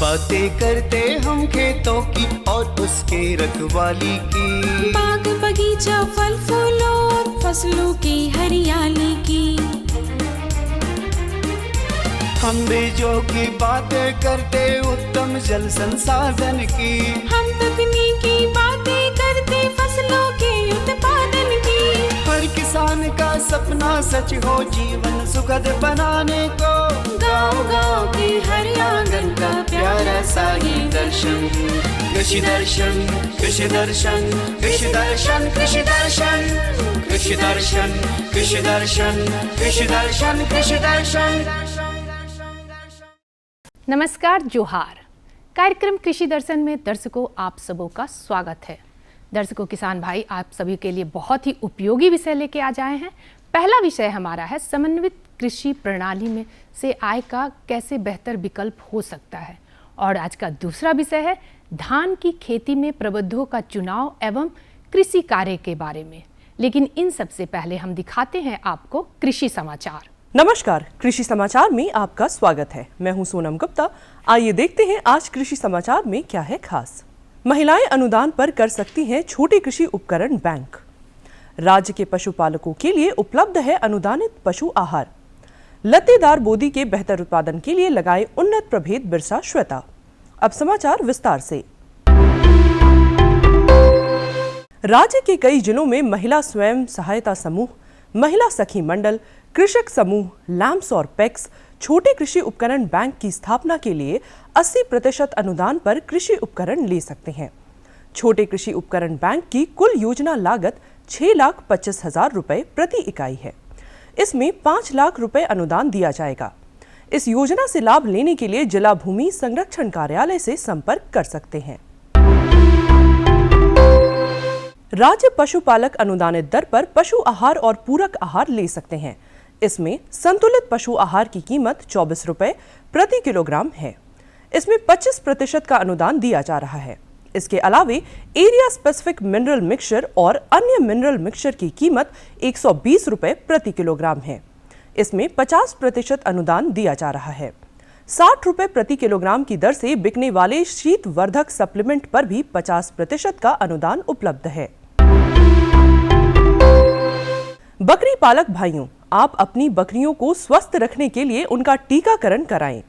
बातें करते हम खेतों की और उसके रखवाली की, बाग बगीचा फल फूलों और फसलों की हरियाली की। हम बीजों की बातें करते उत्तम जल संसाधन की, हम तकनीकी बातें करते फसलों के उत्पादन की। हर किसान का सपना सच हो जीवन सुखद बनाने को, गाँव-गाँव के हर आंगन का प्यारा सा ये दर्शन। कृषि दर्शन, कृषि दर्शन, कृषि दर्शन, कृषि दर्शन, कृषि दर्शन, कृषि दर्शन, कृषि दर्शन, कृषि दर्शन। नमस्कार, जोहार। कार्यक्रम कृषि दर्शन में दर्शकों आप सबों का स्वागत है। दर्शकों, किसान भाई आप सभी के लिए बहुत ही उपयोगी विषय लेके आ जाए हैं। पहला विषय हमारा है समन्वित कृषि प्रणाली में से आय का कैसे बेहतर विकल्प हो सकता है, और आज का दूसरा विषय है धान की खेती में प्रबंधों का चुनाव एवं कृषि कार्य के बारे में। लेकिन इन सबसे पहले हम दिखाते हैं आपको कृषि समाचार। नमस्कार, कृषि समाचार में आपका स्वागत है। मैं हूं सोनम गुप्ता। आइए देखते हैं आज कृषि समाचार में क्या है खास। महिलाएं अनुदान पर कर सकती हैं छोटे कृषि उपकरण बैंक। राज्य के पशुपालकों के लिए उपलब्ध है अनुदानित पशु आहार। लत्तेदार बोदी के बेहतर उत्पादन के लिए लगाए उन्नत प्रभेद बिरसा श्वेता। अब समाचार विस्तार से। राज्य के कई जिलों में महिला स्वयं सहायता समूह, महिला सखी मंडल, कृषक समूह, लैम्प्स और पैक्स छोटे कृषि उपकरण बैंक की स्थापना के लिए 80% अनुदान पर कृषि उपकरण ले सकते हैं। छोटे कृषि उपकरण बैंक की कुल योजना लागत 6,25,000 रुपए प्रति इकाई है। इसमें 5 लाख रुपए अनुदान दिया जाएगा। इस योजना से लाभ लेने के लिए जिला भूमि संरक्षण कार्यालय से संपर्क कर सकते हैं। राज्य पशुपालक अनुदानित दर पर पशु आहार और पूरक आहार ले सकते हैं। इसमें संतुलित पशु आहार की कीमत 24 रुपए प्रति किलोग्राम है। इसमें 25% का अनुदान दिया जा रहा है। इसके अलावे एरिया स्पेसिफिक मिनरल मिक्सचर और अन्य मिनरल मिक्सचर की कीमत 120 रुपए प्रति किलोग्राम है। इसमें 50% अनुदान दिया जा रहा है। 60 रुपए प्रति किलोग्राम की दर से बिकने वाले शीतवर्धक सप्लीमेंट पर भी 50% का अनुदान उपलब्ध है। बकरी पालक भाइयों, आप अपनी बकरियों को स्वस्थ रखने के लिए उनका टीकाकरण कराएं।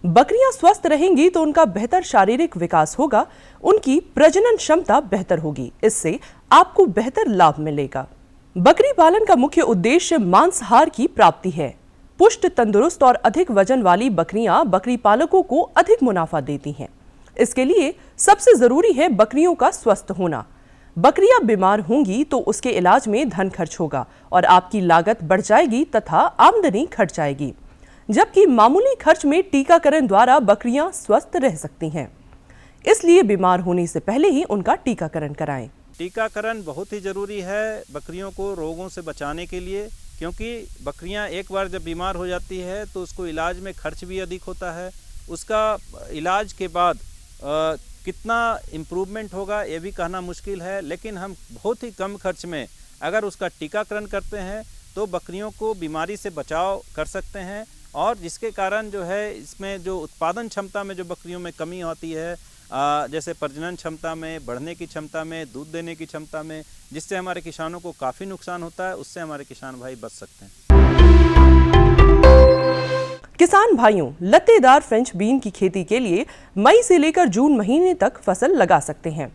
बकरियां स्वस्थ रहेंगी तो उनका बेहतर शारीरिक विकास होगा, उनकी प्रजनन क्षमता बेहतर होगी। इससे आपको बेहतर लाभ मिलेगा। बकरी पालन का मुख्य उद्देश्य मांसाहार की प्राप्ति है। पुष्ट, तंदुरुस्त और अधिक वजन वाली बकरियां बकरी पालकों को अधिक मुनाफा देती हैं। इसके लिए सबसे जरूरी है बकरियों का स्वस्थ होना। बकरियां बीमार होंगी तो उसके इलाज में धन खर्च होगा और आपकी लागत बढ़ जाएगी तथा आमदनी घट जाएगी, जबकि मामूली खर्च में टीकाकरण द्वारा बकरियां स्वस्थ रह सकती हैं। इसलिए बीमार होने से पहले ही उनका टीकाकरण कराएं। टीकाकरण बहुत ही ज़रूरी है बकरियों को रोगों से बचाने के लिए, क्योंकि बकरियां एक बार जब बीमार हो जाती है तो उसको इलाज में खर्च भी अधिक होता है। उसका इलाज के बाद कितना इम्प्रूवमेंट होगा ये भी कहना मुश्किल है, लेकिन हम बहुत ही कम खर्च में अगर उसका टीकाकरण करते हैं तो बकरियों को बीमारी से बचाव कर सकते हैं, और जिसके कारण जो है इसमें जो उत्पादन क्षमता में जो बकरियों में कमी होती है, जैसे प्रजनन क्षमता में, बढ़ने की क्षमता में, दूध देने की क्षमता में, जिससे हमारे किसानों को काफ़ी नुकसान होता है, उससे हमारे किसान भाई बच सकते हैं। किसान भाइयों, लत्तेदार फ्रेंच बीन की खेती के लिए मई से लेकर जून महीने तक फसल लगा सकते हैं।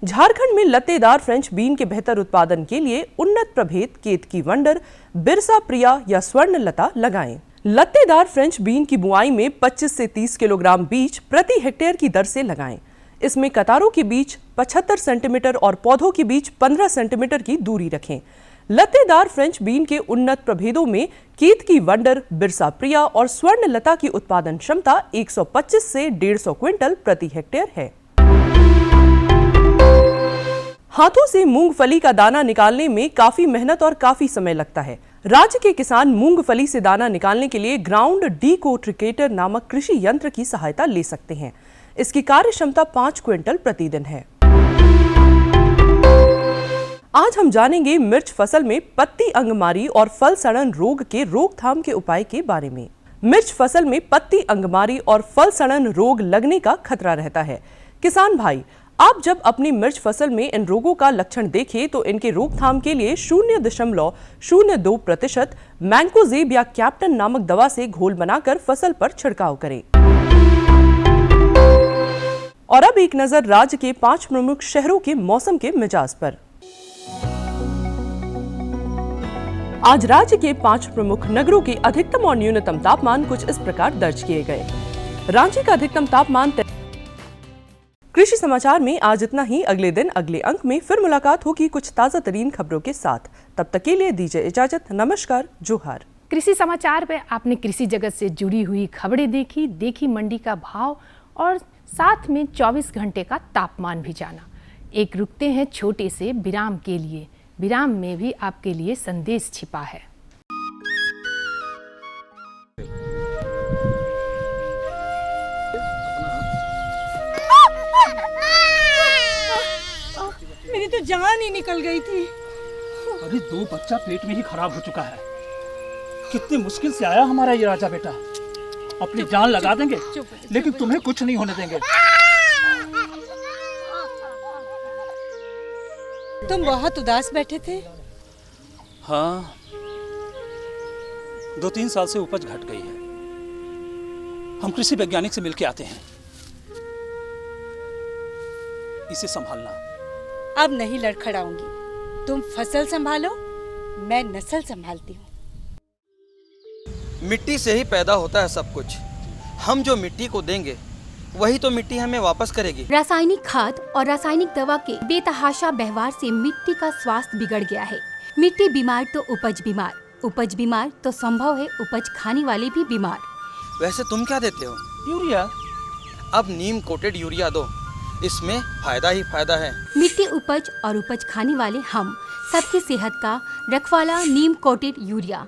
झारखंड में लत्तेदार फ्रेंच बीन के बेहतर उत्पादन के लिए उन्नत प्रभेद केतकी वंडर, बिरसा प्रिया या स्वर्ण लता लगाएं। लत्तेदार फ्रेंच बीन की बुआई में 25 से 30 किलोग्राम बीज प्रति हेक्टेयर की दर से लगाएं। इसमें कतारों के बीच 75 सेंटीमीटर और पौधों के बीच 15 सेंटीमीटर की दूरी रखें। लत्तेदार फ्रेंच बीन के उन्नत प्रभेदों में केतकी वंडर, बिरसा प्रिया और स्वर्ण लता की उत्पादन क्षमता 125 से 150 क्विंटल प्रति हेक्टेयर है। हाथों से मूंगफली का दाना निकालने में काफी मेहनत और काफी समय लगता है। राज्य के किसान मूंगफली से दाना निकालने के लिए ग्राउंड डीकोट्रिकेटर नामक कृषि यंत्र की सहायता ले सकते हैं। इसकी कार्य क्षमता 5 क्विंटल प्रतिदिन है। आज हम जानेंगे मिर्च फसल में पत्ती अंगमारी और फल सड़न रोग के रोकथाम के उपाय के बारे में। मिर्च फसल में पत्ती अंगमारी और फल सड़न रोग लगने का खतरा रहता है। किसान भाई, आप जब अपनी मिर्च फसल में इन रोगों का लक्षण देखें तो इनके रोकथाम के लिए 0.02% मैंकोजेब या कैप्टन नामक दवा से घोल बनाकर फसल पर छिड़काव करें। और अब एक नजर राज्य के 5 प्रमुख शहरों के मौसम के मिजाज पर। आज राज्य के 5 प्रमुख नगरों के अधिकतम और न्यूनतम तापमान कुछ इस प्रकार दर्ज किए गए। रांची का अधिकतम तापमान। कृषि समाचार में आज इतना ही। अगले दिन अगले अंक में फिर मुलाकात होगी कुछ ताजा तरीन खबरों के साथ। तब तक के लिए दीजिए इजाजत। नमस्कार, जोहार। कृषि समाचार में आपने कृषि जगत से जुड़ी हुई खबरें देखी मंडी का भाव और साथ में 24 घंटे का तापमान भी जाना। एक रुकते हैं छोटे से विराम के लिए। विराम में भी आपके लिए संदेश छिपा है। मेरी तो जान ही निकल गई थी। अरे 2 बच्चा पेट में ही खराब हो चुका है। कितनी मुश्किल से आया हमारा ये राजा बेटा। अपनी जान लगा देंगे लेकिन तुम्हें कुछ नहीं होने देंगे। तुम बहुत उदास बैठे थे। हाँ, 2-3 साल से उपज घट गई है। हम कृषि वैज्ञानिक से मिलके आते हैं। इसे संभालना। अब नहीं लड़खड़ाऊंगी। तुम फसल संभालो, मैं नस्ल संभालती हूँ। मिट्टी से ही पैदा होता है सब कुछ। हम जो मिट्टी को देंगे वही तो मिट्टी हमें वापस करेगी। रासायनिक खाद और रासायनिक दवा के बेतहाशा व्यवहार से मिट्टी का स्वास्थ्य बिगड़ गया है। मिट्टी बीमार तो उपज बीमार, उपज बीमार तो संभव है उपज खाने वाले भी बीमार। वैसे तुम क्या देते हो? यूरिया। अब नीम कोटेड यूरिया दो, इसमें फायदा ही फायदा है। मिट्टी उपज और उपज खाने वाले हम सबकी सेहत का रखवाला नीम कोटेड यूरिया।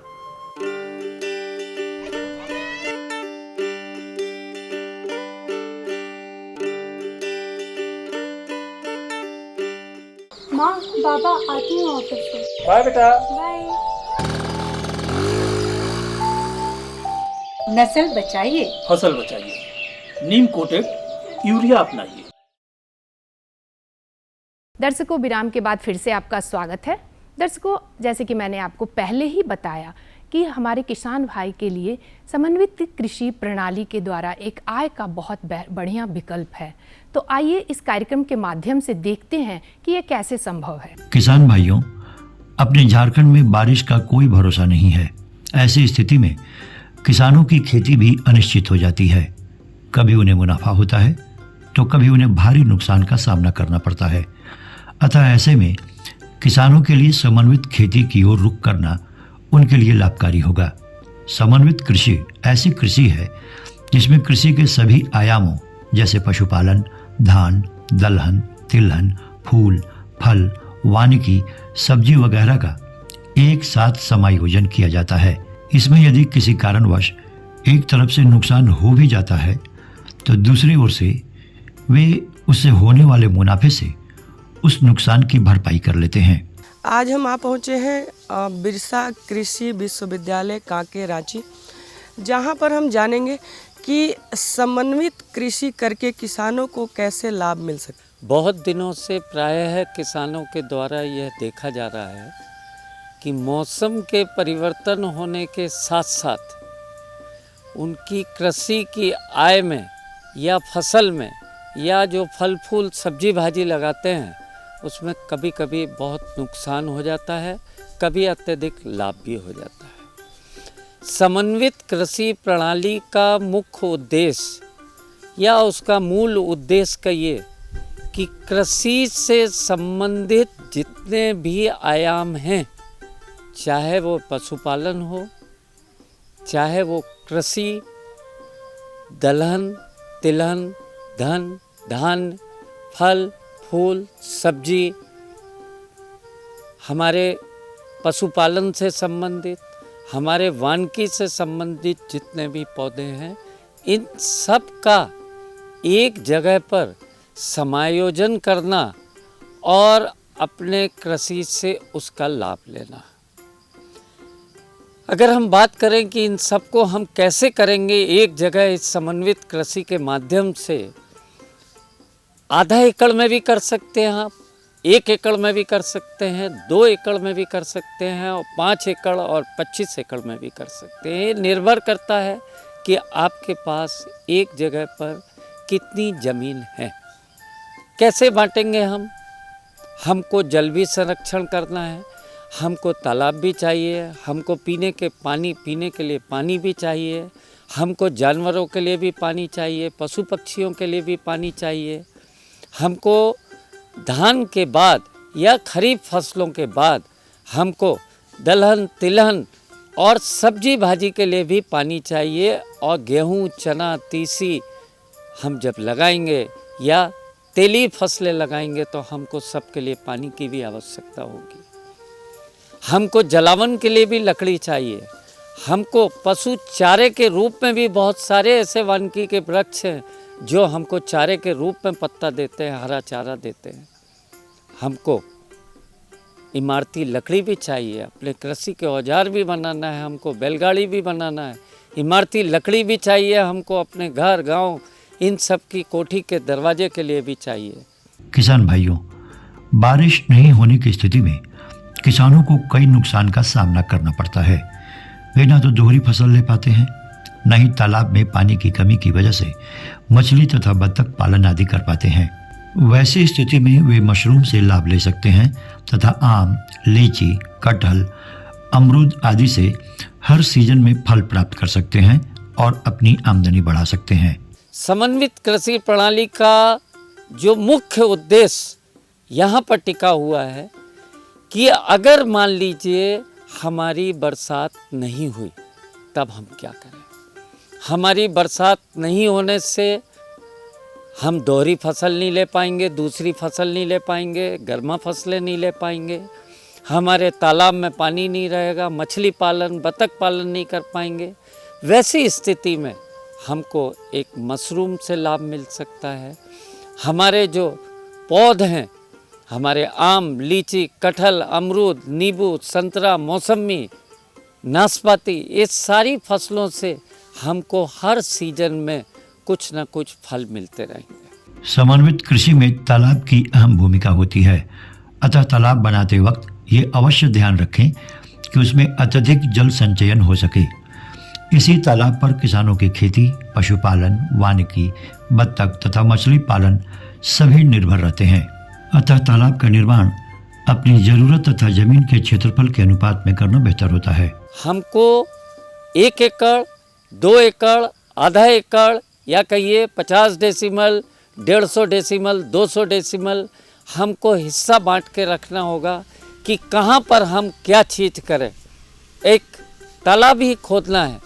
माँ, बाबा, आती हूँ ऑफिस से। बाय बेटा। बाय। नस्ल बचाइए, फसल बचाइए। नीम कोटेड यूरिया अपनाइए। दर्शकों, विराम के बाद फिर से आपका स्वागत है। दर्शकों, जैसे कि मैंने आपको पहले ही बताया कि हमारे किसान भाई के लिए समन्वित कृषि प्रणाली के द्वारा एक आय का बहुत बढ़िया विकल्प है। तो आइए इस कार्यक्रम के माध्यम से देखते हैं कि ये कैसे संभव है। किसान भाइयों, अपने झारखंड में बारिश का कोई भरोसा नहीं है। ऐसी स्थिति में किसानों की खेती भी अनिश्चित हो जाती है। कभी उन्हें मुनाफा होता है तो कभी उन्हें भारी नुकसान का सामना करना पड़ता है। अतः ऐसे में किसानों के लिए समन्वित खेती की ओर रुख करना उनके लिए लाभकारी होगा। समन्वित कृषि ऐसी कृषि है जिसमें कृषि के सभी आयामों जैसे पशुपालन, धान, दलहन, तिलहन, फूल, फल, वानिकी, सब्जी वगैरह का एक साथ समायोजन किया जाता है। इसमें यदि किसी कारणवश एक तरफ से नुकसान हो भी जाता है तो दूसरी ओर से वे उससे होने वाले मुनाफे से उस नुकसान की भरपाई कर लेते हैं। आज हम आ पहुँचे हैं बिरसा कृषि विश्वविद्यालय कांके रांची, जहाँ पर हम जानेंगे कि समन्वित कृषि करके किसानों को कैसे लाभ मिल सके। बहुत दिनों से प्रायः किसानों के द्वारा यह देखा जा रहा है कि मौसम के परिवर्तन होने के साथ साथ उनकी कृषि की आय में या फसल में या जो फल फूल सब्जी भाजी लगाते हैं उसमें कभी कभी बहुत नुकसान हो जाता है, कभी अत्यधिक लाभ भी हो जाता है। समन्वित कृषि प्रणाली का मुख्य उद्देश्य या उसका मूल उद्देश्य का ये कि कृषि से संबंधित जितने भी आयाम हैं, चाहे वो पशुपालन हो, चाहे वो कृषि, दलहन, तिलहन, धान, फल, फूल, सब्जी, हमारे पशुपालन से संबंधित, हमारे वानिकी से संबंधित जितने भी पौधे हैं, इन सब का एक जगह पर समायोजन करना और अपने कृषि से उसका लाभ लेना। अगर हम बात करें कि इन सबको हम कैसे करेंगे एक जगह इस समन्वित कृषि के माध्यम से, आधा एकड़ में भी कर सकते हैं आप, 1 एकड़ में भी कर सकते हैं, 2 एकड़ में भी कर सकते हैं, और 5 एकड़ और 25 एकड़ में भी कर सकते हैं। ये निर्भर करता है कि आपके पास एक जगह पर कितनी ज़मीन है। कैसे बांटेंगे हम? हमको जल भी संरक्षण करना है, हमको तालाब भी चाहिए, हमको पीने के लिए पानी भी चाहिए, हमको जानवरों के लिए भी पानी चाहिए, पशु पक्षियों के लिए भी पानी चाहिए, हमको धान के बाद या खरीफ फसलों के बाद हमको दलहन तिलहन और सब्जी भाजी के लिए भी पानी चाहिए, और गेहूँ चना तीसी हम जब लगाएंगे या तेली फसलें लगाएंगे तो हमको सबके लिए पानी की भी आवश्यकता होगी। हमको जलावन के लिए भी लकड़ी चाहिए, हमको पशु चारे के रूप में भी बहुत सारे ऐसे वानिकी के वृक्ष हैं जो हमको चारे के रूप में पत्ता देते हैं, हरा चारा देते हैं। हमको इमारती लकड़ी भी चाहिए, अपने कृषि के औजार भी बनाना है, हमको बैलगाड़ी भी बनाना है, इमारती लकड़ी भी चाहिए, हमको अपने घर गांव इन सब की कोठी के दरवाजे के लिए भी चाहिए। किसान भाइयों, बारिश नहीं होने की स्थिति में किसानों को कई नुकसान का सामना करना पड़ता है। वे ना तो दोहरी फसल ले पाते हैं, न ही तालाब में पानी की कमी की वजह से मछली तथा बत्तख पालन आदि कर पाते हैं। वैसी स्थिति में वे मशरूम से लाभ ले सकते हैं तथा आम, लीची, कटहल, अमरूद आदि से हर सीजन में फल प्राप्त कर सकते हैं और अपनी आमदनी बढ़ा सकते हैं। समन्वित कृषि प्रणाली का जो मुख्य उद्देश्य यहाँ पर टिका हुआ है कि अगर मान लीजिए हमारी बरसात नहीं हुई तब हम क्या करें। हमारी बरसात नहीं होने से हम दोहरी फसल नहीं ले पाएंगे, दूसरी फसल नहीं ले पाएंगे, गर्मा फसलें नहीं ले पाएंगे, हमारे तालाब में पानी नहीं रहेगा, मछली पालन बतख पालन नहीं कर पाएंगे। वैसी स्थिति में हमको एक मशरूम से लाभ मिल सकता है। हमारे जो पौधे हैं, हमारे आम, लीची, कटहल, अमरूद, नींबू, संतरा, मौसमी, नाशपाती, ये सारी फसलों से हमको हर सीजन में कुछ न कुछ फल मिलते रहेंगे। समन्वित कृषि में तालाब की अहम भूमिका होती है, अतः तालाब बनाते वक्त ये अवश्य ध्यान रखें कि उसमें अत्यधिक जल संचयन हो सके। इसी तालाब पर किसानों की खेती, पशुपालन, वानिकी, बत्तख तथा मछली पालन सभी निर्भर रहते हैं। अतः तालाब का निर्माण अपनी जरूरत तथा जमीन के क्षेत्रफल के अनुपात में करना बेहतर होता है। हमको 1 एकड़, 2 एकड़, आधा एकड़ या कहिए 50 डेसिमल, 150 डेसिमल, 200 डेसिमल हमको हिस्सा बांट के रखना होगा कि कहाँ पर हम क्या चीज़ करें। एक तालाब ही खोदना है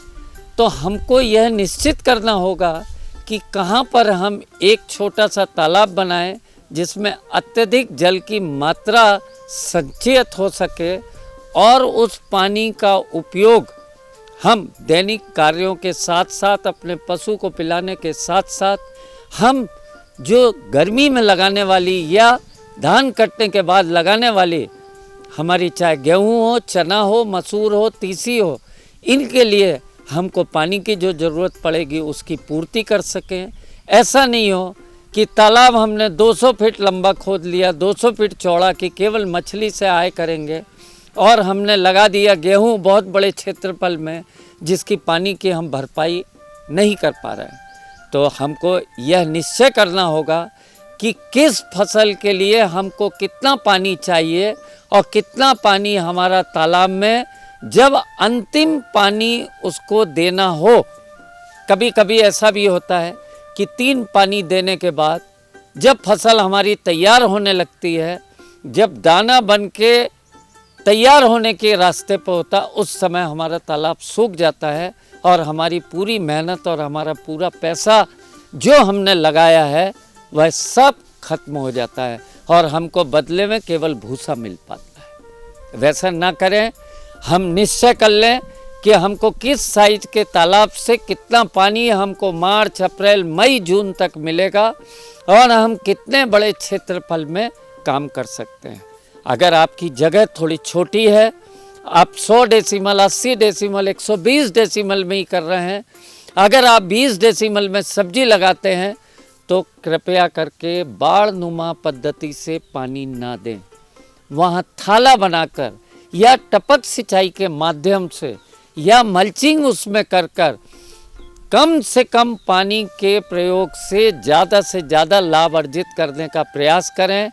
तो हमको यह निश्चित करना होगा कि कहाँ पर हम एक छोटा सा तालाब बनाएं जिसमें अत्यधिक जल की मात्रा संचयित हो सके और उस पानी का उपयोग हम दैनिक कार्यों के साथ साथ अपने पशु को पिलाने के साथ साथ हम जो गर्मी में लगाने वाली या धान कटने के बाद लगाने वाली हमारी चाहे गेहूँ हो, चना हो, मसूर हो, तीसी हो, इनके लिए हमको पानी की जो ज़रूरत पड़ेगी उसकी पूर्ति कर सकें। ऐसा नहीं हो कि तालाब हमने 200 फीट लंबा खोद लिया, 200 फीट चौड़ा कि केवल मछली से आय करेंगे और हमने लगा दिया गेहूं बहुत बड़े क्षेत्रफल में जिसकी पानी की हम भरपाई नहीं कर पा रहे हैं। तो हमको यह निश्चय करना होगा कि किस फसल के लिए हमको कितना पानी चाहिए और कितना पानी हमारा तालाब में जब अंतिम पानी उसको देना हो। कभी कभी ऐसा भी होता है कि 3 पानी देने के बाद जब फसल हमारी तैयार होने लगती है, जब दाना बन के तैयार होने के रास्ते पर होता, उस समय हमारा तालाब सूख जाता है और हमारी पूरी मेहनत और हमारा पूरा पैसा जो हमने लगाया है वह सब खत्म हो जाता है और हमको बदले में केवल भूसा मिल पाता है। वैसा ना करें, हम निश्चय कर लें कि हमको किस साइज के तालाब से कितना पानी हमको मार्च, अप्रैल, मई, जून तक मिलेगा और हम कितने बड़े क्षेत्रफल में काम कर सकते हैं। अगर आपकी जगह थोड़ी छोटी है, आप 100 डेसिमल, 80 डेसिमल, 120 डेसिमल में ही कर रहे हैं, अगर आप 20 डेसिमल में सब्जी लगाते हैं तो कृपया करके बाढ़ नुमा पद्धति से पानी ना दें। वहाँ थाला बनाकर या टपक सिंचाई के माध्यम से या मल्चिंग उसमें कर कम से कम पानी के प्रयोग से ज़्यादा लाभ अर्जित करने का प्रयास करें।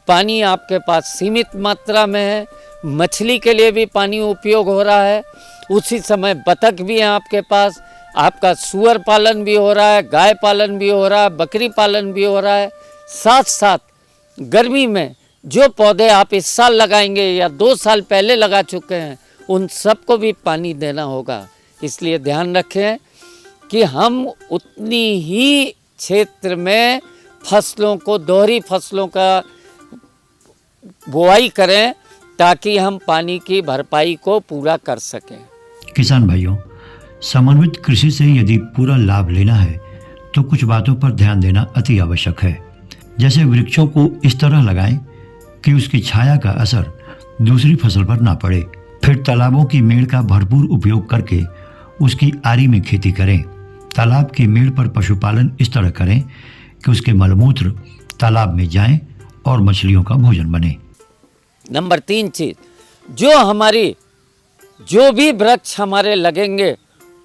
पानी आपके पास सीमित मात्रा में है, मछली के लिए भी पानी उपयोग हो रहा है, उसी समय बतख भी है आपके पास, आपका सुअर पालन भी हो रहा है, गाय पालन भी हो रहा है, बकरी पालन भी हो रहा है। साथ साथ गर्मी में जो पौधे आप इस साल लगाएंगे या 2 साल पहले लगा चुके हैं, उन सबको भी पानी देना होगा। इसलिए ध्यान रखें कि हम उतनी ही क्षेत्र में फसलों को, दोहरी फसलों का बुआई करें ताकि हम पानी की भरपाई को पूरा कर सकें। किसान भाइयों, समन्वित कृषि से यदि पूरा लाभ लेना है तो कुछ बातों पर ध्यान देना अति आवश्यक है। जैसे वृक्षों को इस तरह लगाएं कि उसकी छाया का असर दूसरी फसल पर ना पड़े। फिर तालाबों की मेड़ का भरपूर उपयोग करके उसकी आरी में खेती करें। तालाब की मेड़ पर पशुपालन इस तरह करें कि उसके मलमूत्र तालाब में जाएं और मछलियों का भोजन बने। नंबर 3 चीज, जो भी वृक्ष हमारे लगेंगे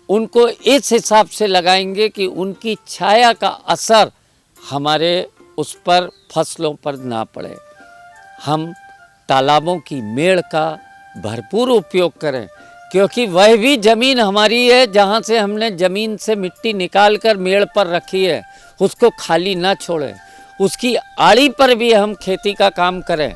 उनको इस हिसाब से लगाएंगे कि उनकी छाया का असर हमारे उस पर फसलों पर ना पड़े। हम तालाबों की मेड़ का भरपूर उपयोग करें, क्योंकि वह भी ज़मीन हमारी है जहाँ से हमने ज़मीन से मिट्टी निकाल कर मेड़ पर रखी है, उसको खाली ना छोड़ें। उसकी आड़ी पर भी हम खेती का काम करें।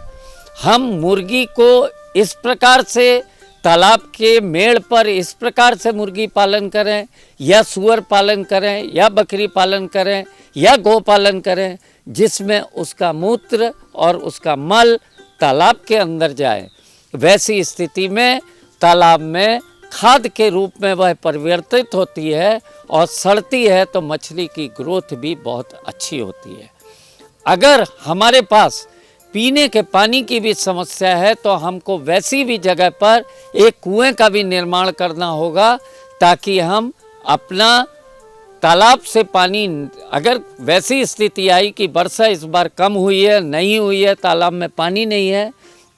हम मुर्गी को इस प्रकार से तालाब के मेड़ पर इस प्रकार से मुर्गी पालन करें या सुअर पालन करें या बकरी पालन करें या गौ पालन करें, जिसमें उसका मूत्र और उसका मल तालाब के अंदर जाए। वैसी स्थिति में तालाब में खाद के रूप में वह परिवर्तित होती है और सड़ती है तो मछली की ग्रोथ भी बहुत अच्छी होती है। अगर हमारे पास पीने के पानी की भी समस्या है तो हमको वैसी भी जगह पर एक कुएं का भी निर्माण करना होगा, ताकि हम अपना तालाब से पानी, अगर वैसी स्थिति आई कि वर्षा इस बार कम हुई है, नहीं हुई है, तालाब में पानी नहीं है,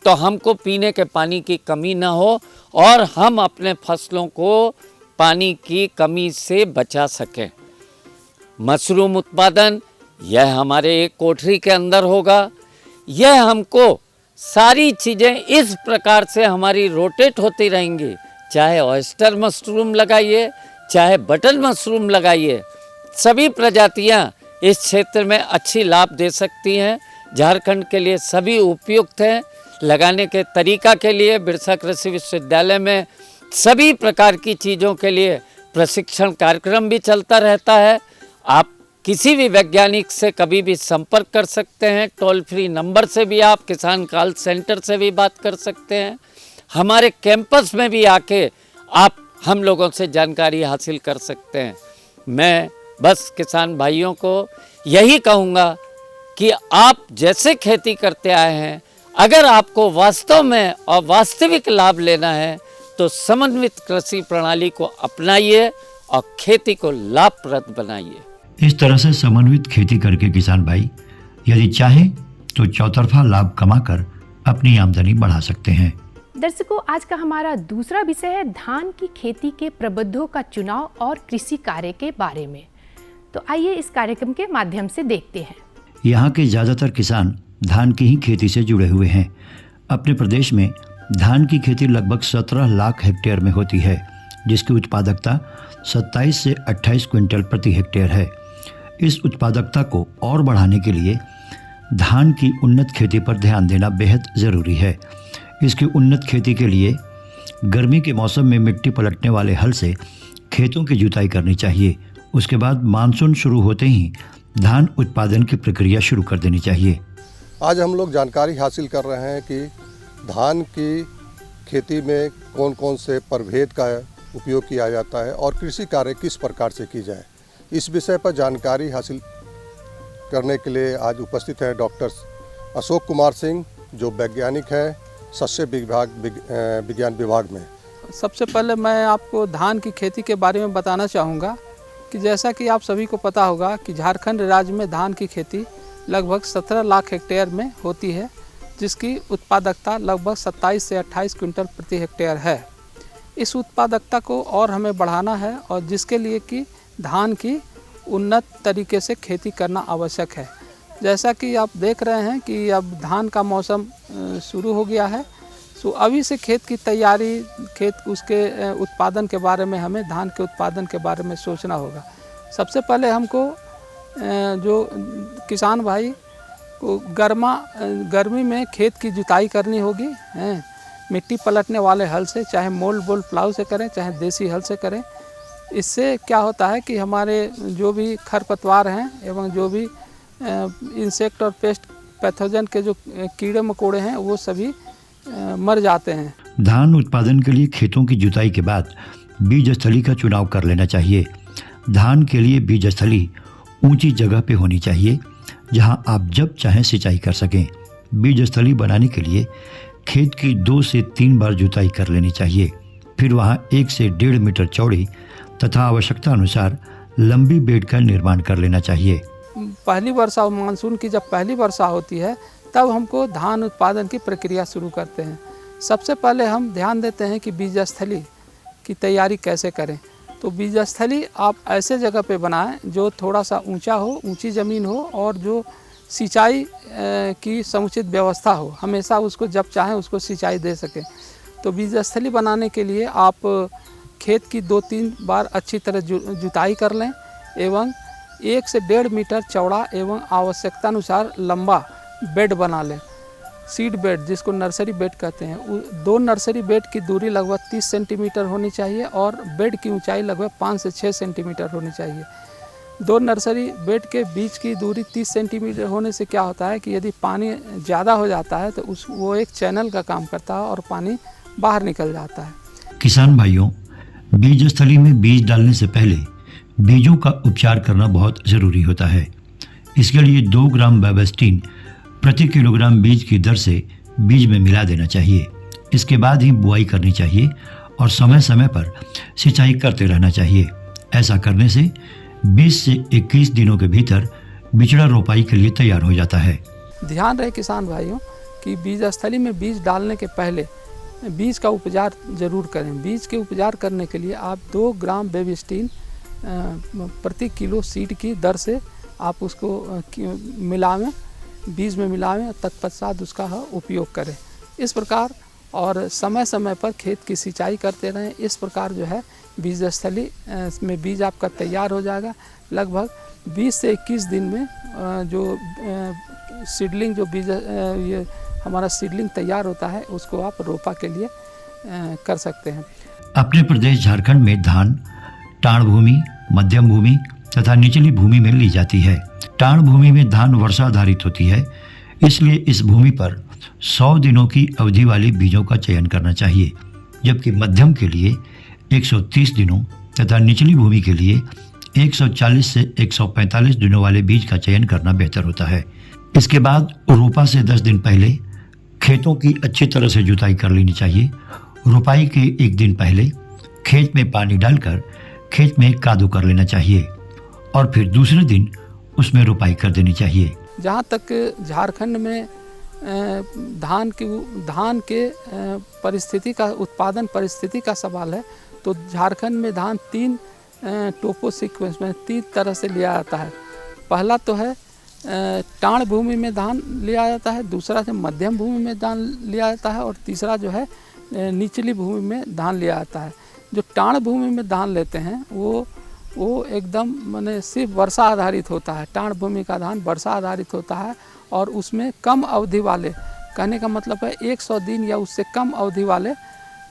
तो हमको पीने के पानी की कमी ना हो और हम अपने फसलों को पानी की कमी से बचा सकें। मशरूम उत्पादन यह हमारे एक कोठरी के अंदर होगा। यह हमको सारी चीज़ें इस प्रकार से हमारी रोटेट होती रहेंगी। चाहे ऑयस्टर मशरूम लगाइए, चाहे बटन मशरूम लगाइए, सभी प्रजातियां इस क्षेत्र में अच्छी लाभ दे सकती हैं। झारखंड के लिए सभी उपयुक्त हैं। लगाने के तरीका के लिए बिरसा कृषि विश्वविद्यालय में सभी प्रकार की चीज़ों के लिए प्रशिक्षण कार्यक्रम भी चलता रहता है। आप किसी भी वैज्ञानिक से कभी भी संपर्क कर सकते हैं। टोल फ्री नंबर से भी आप किसान कॉल सेंटर से भी बात कर सकते हैं। हमारे कैंपस में भी आके आप हम लोगों से जानकारी हासिल कर सकते हैं। मैं बस किसान भाइयों को यही कहूँगा कि आप जैसे खेती करते आए हैं, अगर आपको वास्तव में और वास्तविक लाभ लेना है तो समन्वित कृषि प्रणाली को अपनाइए और खेती को लाभप्रद बनाइए। इस तरह से समन्वित खेती करके किसान भाई यदि चाहे तो चौतरफा लाभ कमाकर अपनी आमदनी बढ़ा सकते हैं। दर्शकों, आज का हमारा दूसरा विषय है धान की खेती के प्रबंधों का चुनाव और कृषि कार्य के बारे में। तो आइए इस कार्यक्रम के माध्यम से देखते हैं। यहाँ के ज़्यादातर किसान धान की ही खेती से जुड़े हुए हैं। अपने प्रदेश में धान की खेती लगभग 17 लाख हेक्टेयर में होती है, जिसकी उत्पादकता 27 से 28 क्विंटल प्रति हेक्टेयर है। इस उत्पादकता को और बढ़ाने के लिए धान की उन्नत खेती पर ध्यान देना बेहद ज़रूरी है। इसकी उन्नत खेती के लिए गर्मी के मौसम में मिट्टी पलटने वाले हल से खेतों की जुताई करनी चाहिए। उसके बाद मानसून शुरू होते ही धान उत्पादन की प्रक्रिया शुरू कर देनी चाहिए। आज हम लोग जानकारी हासिल कर रहे हैं कि धान की खेती में कौन कौन से प्रभेद का उपयोग किया जाता है और कृषि कार्य किस प्रकार से की जाए। इस विषय पर जानकारी हासिल करने के लिए आज उपस्थित हैं डॉक्टर अशोक कुमार सिंह, जो वैज्ञानिक हैं शस्य विज्ञान विभाग में। सबसे पहले मैं आपको धान की खेती के बारे में बताना चाहूँगा कि जैसा कि आप सभी को पता होगा कि झारखंड राज्य में धान की खेती लगभग 17 लाख हेक्टेयर में होती है, जिसकी उत्पादकता लगभग 27 से 28 क्विंटल प्रति हेक्टेयर है। इस उत्पादकता को और हमें बढ़ाना है और जिसके लिए कि धान की उन्नत तरीके से खेती करना आवश्यक है। जैसा कि आप देख रहे हैं कि अब धान का मौसम शुरू हो गया है, तो अभी से खेत की तैयारी, खेत उसके उत्पादन के बारे में, हमें धान के उत्पादन के बारे में सोचना होगा। सबसे पहले हमको जो किसान भाई को गर्मी में खेत की जुताई करनी होगी, मिट्टी पलटने वाले हल से, चाहे मोल्ड बोल प्लाऊ से करें, चाहे देसी हल से करें। इससे क्या होता है कि हमारे जो भी खरपतवार हैं एवं जो भी इंसेक्ट और पेस्ट पैथोजन के जो कीड़े मकोड़े हैं वो सभी मर जाते हैं। धान उत्पादन के लिए खेतों की जुताई के बाद बीज स्थली का चुनाव कर लेना चाहिए। धान के लिए बीज स्थली ऊंची जगह पे होनी चाहिए जहां आप जब चाहें सिंचाई कर सकें। बीज स्थली बनाने के लिए खेत की 2 से 3 बार जुताई कर लेनी चाहिए। फिर वहां 1 से 1.5 मीटर चौड़ी तथा आवश्यकता अनुसार लंबी बेड का निर्माण कर लेना चाहिए। पहली वर्षा, मानसून की जब पहली वर्षा होती है तब हमको धान उत्पादन की प्रक्रिया शुरू करते हैं। सबसे पहले हम ध्यान देते हैं कि बीज स्थली की तैयारी कैसे करें। तो बीज स्थली आप ऐसे जगह पे बनाएं जो थोड़ा सा ऊंचा हो, ऊंची ज़मीन हो और जो सिंचाई की समुचित व्यवस्था हो, हमेशा उसको जब चाहें उसको सिंचाई दे सकें। तो बीज स्थली बनाने के लिए आप खेत की 2-3 बार अच्छी तरह जुताई कर लें एवं 1 से 1.5 मीटर चौड़ा एवं आवश्यकता अनुसार लंबा बेड बना लें। सीड बेड, जिसको नर्सरी बेड कहते हैं, 2 नर्सरी बेड की दूरी लगभग 30 सेंटीमीटर होनी चाहिए और बेड की ऊंचाई लगभग 5 से 6 सेंटीमीटर होनी चाहिए। 2 नर्सरी बेड के बीच की दूरी 30 सेंटीमीटर होने से क्या होता है कि यदि पानी ज़्यादा हो जाता है तो वो एक चैनल का काम करता है और पानी बाहर निकल जाता है। किसान भाइयों, बीज स्थली में बीज डालने से पहले बीजों का उपचार करना बहुत ज़रूरी होता है। इसके लिए 2 ग्राम बेबस्टीन प्रति किलोग्राम बीज की दर से बीज में मिला देना चाहिए। इसके बाद ही बुआई करनी चाहिए और समय समय पर सिंचाई करते रहना चाहिए। ऐसा करने से 20 से 21 दिनों के भीतर बिचड़ा रोपाई के लिए तैयार हो जाता है। ध्यान रहे किसान भाइयों कि बीज स्थली में बीज डालने के पहले बीज का उपचार जरूर करें। बीज के उपचार करने के लिए आप 2 ग्राम बेबस्टीन प्रति किलो सीड की दर से आप उसको मिलावें, बीज में मिलावें, तत्पश्चात उसका उपयोग करें। इस प्रकार और समय समय पर खेत की सिंचाई करते रहें। इस प्रकार जो है बीज स्थली में बीज आपका तैयार हो जाएगा। लगभग 20 से 21 दिन में जो सीडलिंग, जो बीज ये हमारा सीडलिंग तैयार होता है, उसको आप रोपा के लिए कर सकते हैं। अपने प्रदेश झारखंड में धान टाण भूमि, मध्यम भूमि तथा निचली भूमि में ली जाती है। टाण भूमि में धान वर्षा आधारित होती है, इसलिए इस भूमि पर 100 दिनों की अवधि वाले बीजों का चयन करना चाहिए, जबकि मध्यम के लिए 130 दिनों तथा निचली भूमि के लिए 140 से 145 दिनों वाले बीज का चयन करना बेहतर होता है। इसके बाद रोपा से 10 दिन पहले खेतों की अच्छी तरह से जुताई कर लेनी चाहिए। रोपाई के 1 दिन पहले खेत में पानी डालकर खेत में कादू कर लेना चाहिए और फिर दूसरे दिन उसमें रोपाई कर देनी चाहिए। जहाँ तक झारखंड में धान के परिस्थिति का, उत्पादन परिस्थिति का सवाल है, तो झारखंड में धान 3 टोपो सीक्वेंस में 3 तरह से लिया जाता है। पहला तो है टाण भूमि में धान लिया जाता है, दूसरा है मध्यम भूमि में धान लिया जाता है और तीसरा जो है निचली भूमि में धान लिया जाता है। जो टाण भूमि में धान लेते हैं वो एकदम माने सिर्फ वर्षा आधारित होता है। टाण भूमि का धान वर्षा आधारित होता है और उसमें कम अवधि वाले, कहने का मतलब है 100 दिन या उससे कम अवधि वाले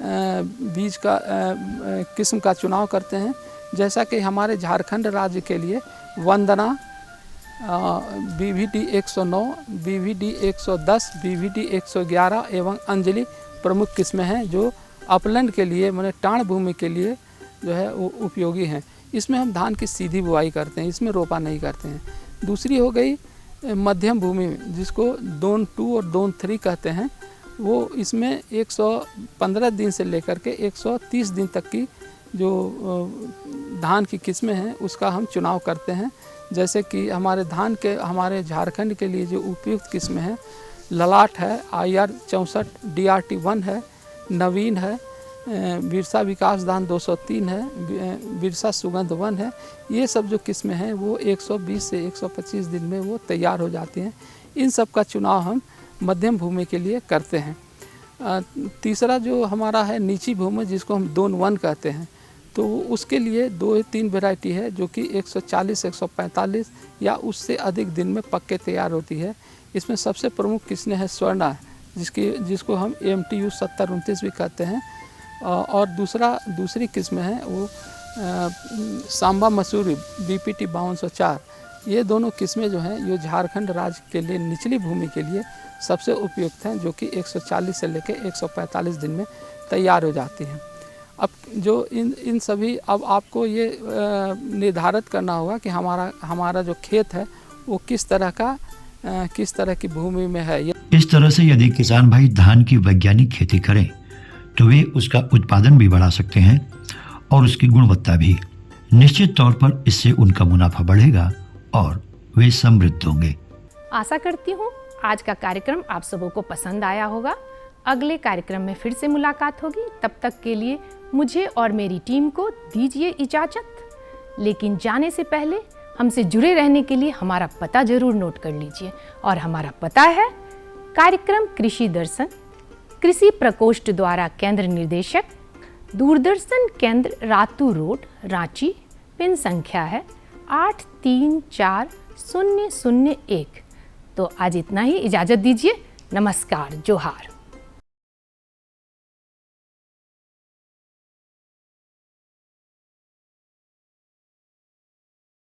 बीज का किस्म का चुनाव करते हैं। जैसा कि हमारे झारखंड राज्य के लिए वंदना, BVD 109, BVD 110, BVD 111 एवं अंजलि प्रमुख किस्में हैं जो अपलैंड के लिए, माने टाण भूमि के लिए जो है वो उपयोगी हैं। इसमें हम धान की सीधी बुआई करते हैं, इसमें रोपा नहीं करते हैं। दूसरी हो गई मध्यम भूमि में, जिसको जोन 2 और जोन 3 कहते हैं, वो इसमें 115 दिन से लेकर के 130 दिन तक की जो धान की किस्में हैं उसका हम चुनाव करते हैं। जैसे कि हमारे झारखंड के लिए जो उपयुक्त किस्में हैं, ललाट है, IR 64, DRT 1 है, नवीन है, बिरसा विकास धान 203 है, बिरसा सुगंध 1 है। ये सब जो किस्में हैं वो 120 से 125 दिन में वो तैयार हो जाती हैं। इन सब का चुनाव हम मध्यम भूमि के लिए करते हैं। तीसरा जो हमारा है नीची भूमि, जिसको हम जोन 1 कहते हैं, तो उसके लिए 2-3 वैरायटी है जो कि 140, 145 या उससे अधिक दिन में पक्के तैयार होती है। इसमें सबसे प्रमुख किस्में हैं स्वर्णा, जिसको हम AMTU 70-29 भी कहते हैं, और दूसरी किस्में हैं वो सांबा मसूरी BPT 5204। ये दोनों किस्में जो हैं ये झारखंड राज्य के लिए निचली भूमि के लिए सबसे उपयुक्त हैं, जो कि 140 से लेकर 145 दिन में तैयार हो जाती हैं। अब जो इन सभी, अब आपको ये निर्धारित करना होगा कि हमारा जो खेत है वो किस तरह की भूमि में है। इस तरह से यदि किसान भाई धान की वैज्ञानिक खेती करें तो वे उसका उत्पादन भी बढ़ा सकते हैं और उसकी गुणवत्ता भी। निश्चित तौर पर इससे उनका मुनाफा बढ़ेगा और वे समृद्ध होंगे। आशा करती हूँ आज का कार्यक्रम आप सबों को पसंद आया होगा। अगले कार्यक्रम में फिर से मुलाकात होगी। तब तक के लिए मुझे और मेरी टीम को दीजिए इजाज़त। लेकिन जाने से पहले हमसे जुड़े रहने के लिए हमारा पता जरूर नोट कर लीजिए। और हमारा पता है कार्यक्रम कृषि दर्शन, कृषि प्रकोष्ठ द्वारा केंद्र निदेशक, दूरदर्शन केंद्र रातू रोड, रांची। पिन संख्या है 834001। तो आज इतना ही, इजाज़त दीजिए। नमस्कार, जोहार।